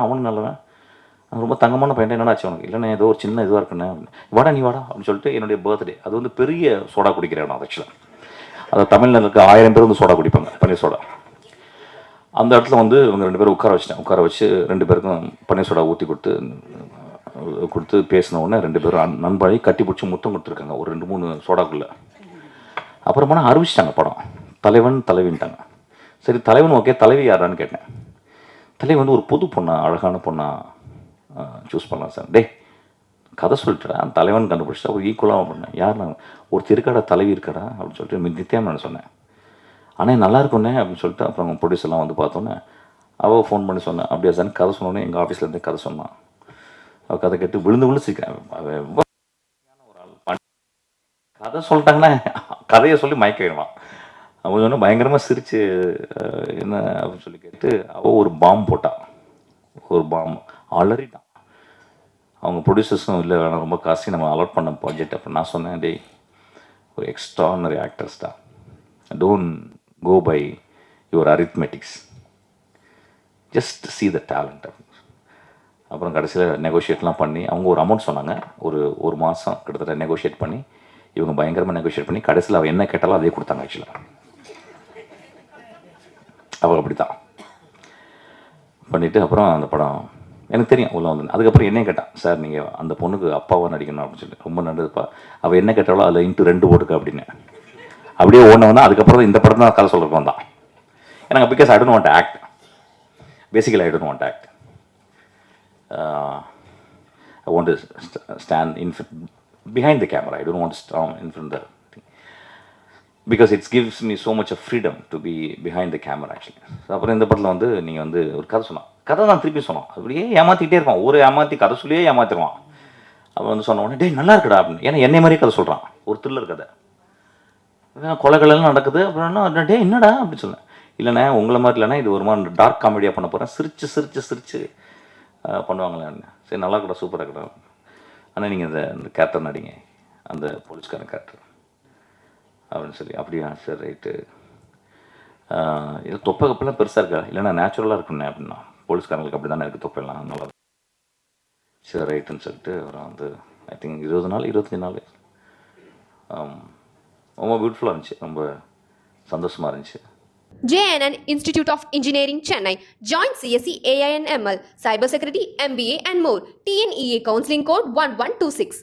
அவனும் நல்லவன். ரொம்ப தங்கமான பையன். என்னடா ஆச்சு அவனுக்கு? இல்லைண்ணே ஏதோ ஒரு சின்ன இதுவாக இருக்குண்ணே. வாடா நீ வாடா அப்படின்னு சொல்லிட்டு என்னுடைய பர்த்டே. அது வந்து பெரிய சோடா குடிக்கிற இடம் ஆக்சுவலாக. அதை தமிழ்நாட்டில் இருக்க 1000 பேர் வந்து சோடா குடிப்பாங்க, பன்னீர் சோடா. அந்த இடத்துல வந்து இவங்க 2 பேரும் உட்கார வச்சிட்டேன். உட்கார வச்சு 2 பேருக்கும் பன்னீர் சோடா ஊற்றி கொடுத்து பேசின உடனே 2 பேரும் நண்பாளி கட்டி பிடிச்சி முத்தம் கொடுத்துருக்காங்க ஒரு 2-3 சோடாக்குள்ளே. அப்புறமா அறிவிச்சிட்டாங்க படம். தலைவன் தலைவின்ட்டாங்க. சரி தலைவன் ஓகே, தலைவி யாரான்னு கேட்டேன். தலைவி வந்து ஒரு புது பொண்ணா, அழகான பொண்ணா சூஸ் பண்ணலாம் சார். டே கதை சொல்லிட்டுடா, அந்த தலைவன் கண்டுபிடிச்சிட்டா ஒரு ஈக்குவலாக பண்ணேன். யார் நான் ஒரு திருக்கடை தலைவி இருக்கடா அப்படின்னு சொல்லிட்டு நித்யா நான் சொன்னேன். ஆனால் நல்லா இருக்குண்ணே அப்படின்னு சொல்லிட்டு அப்புறம் ப்ரொடியூசர்லாம் வந்து பார்த்தோன்னே அவள் ஃபோன் பண்ணி சொன்னேன். அப்படியா சார் கதை சொன்னோன்னே எங்கள் ஆஃபீஸ்லேருந்தே கதை சொன்னான். அவள் கதை கேட்டு விழுந்து சிரிக்கிறேன். ஒரு ஆள் கதை சொல்லிட்டாங்கன்னா கதையை சொல்லி மயக்கிடுவான். அவன் சொன்னால் பயங்கரமாக சிரித்து என்ன அப்படின்னு சொல்லி கேட்டு அவள் ஒரு பாம்பு போட்டான். ஒரு பாம்பு அலறிட்டான். அவங்க ப்ரொடியூசர்ஸும் இல்லை வேணாம் ரொம்ப காசு நம்ம அலாட் பண்ண ப்ராஜெக்ட். அப்போ நான் சொன்னேன், டேய் ஒரு எக்ஸ்ட்ரானரி ஆக்டர்ஸ் தான், don't go by your arithmetics, just see the talent. அப்புறம் கடைசியில் நெகோஷியேட்லாம் பண்ணி அவங்க ஒரு அமௌண்ட் சொன்னாங்க. ஒரு மாதம் கிட்டத்தட்ட நெகோஷியேட் பண்ணி இவங்க பயங்கரமாக நெகோஷியேட் பண்ணி கடைசியில் அவள் என்ன கேட்டாலும் அதே கொடுத்தாங்க. ஆக்சுவலாக அவள் அப்படி தான் பண்ணிவிட்டு அப்புறம் அந்த படம் எனக்கு தெரியும் உள்ள வந்து. அதுக்கப்புறம் என்ன கேட்டான், சார் நீங்கள் அந்த பொண்ணுக்கு அப்பாவாக நடிக்கணும் அப்படின்னு சொல்லி. ரொம்ப நல்லதுப்பா. அவள் என்ன கேட்டாலும் அதில் இன்ட்டு 2 போட்டுக்க அப்படின்னு. அப்படியே ஒன்று வந்தால் அதுக்கப்புறம் தான் இந்த படம் தான் கதை சொல்கிறதுக்கு வந்தான். எனக்கு because I don't want act, basically I don't want act. I want to stand in behind the camera. I don't want to stand in front of the thing because it gives me so much of freedom to be behind the camera actually. அப்புறம் இந்த படத்தில் வந்து நீங்கள் வந்து ஒரு கதை சொன்னான். கதை தான் திருப்பி சொன்னோம். அப்படியே ஏமாற்றிக்கிட்டே இருப்பான். ஒரு ஏமாற்றி கதை சொல்லியே ஏமாற்றிடுவான். அவன் வந்து சொன்ன உடனே டேய் நல்லா இருக்குடா அப்படின்னு. ஏன்னா என்னை மாதிரியே கதை சொல்கிறான். ஒரு த்ரில்லர் கதை, கொலைகளெல்லாம் நடக்குது. அப்புறம் டே என்னடா அப்படின்னு சொன்னேன். இல்லைண்ணே உங்களை மாதிரி இல்லைண்ணா, இது ஒரு மாதிரி டார்க் காமெடியாக பண்ண போகிறேன், சிரிச்சு பண்ணுவாங்களே. சரி நல்லா இருக்கடா, சூப்பராக இருக்கடா. ஆனால் நீங்கள் இந்த கேரக்டர் நடிங்க, அந்த போலீஸ்காரன் கேரக்டர் அப்படின்னு சொல்லி. அப்படியா சார் ரைட்டு. இது தொப்பை கப்பெல்லாம் பெருசாக இருக்கா? இல்லைண்ணா நேச்சுரலாக இருக்குண்ணே அப்படின்னா. போலீஸ்காரங்களுக்கு அப்படி தானே இருக்குது தொப்பையெல்லாம், நல்லா சரி ரைட்டுன்னு சொல்லிட்டு அப்புறம் வந்து ஐ திங்க் 20 நாள் 25 நாள் ரொம்ப பியூட்டிஃபுல்லாக இருந்துச்சு, ரொம்ப சந்தோஷமாக இருந்துச்சு. JNN Institute of Engineering, Chennai. Join CSE AINML, Cybersecurity, MBA and more. TNEA Counseling Code 1126.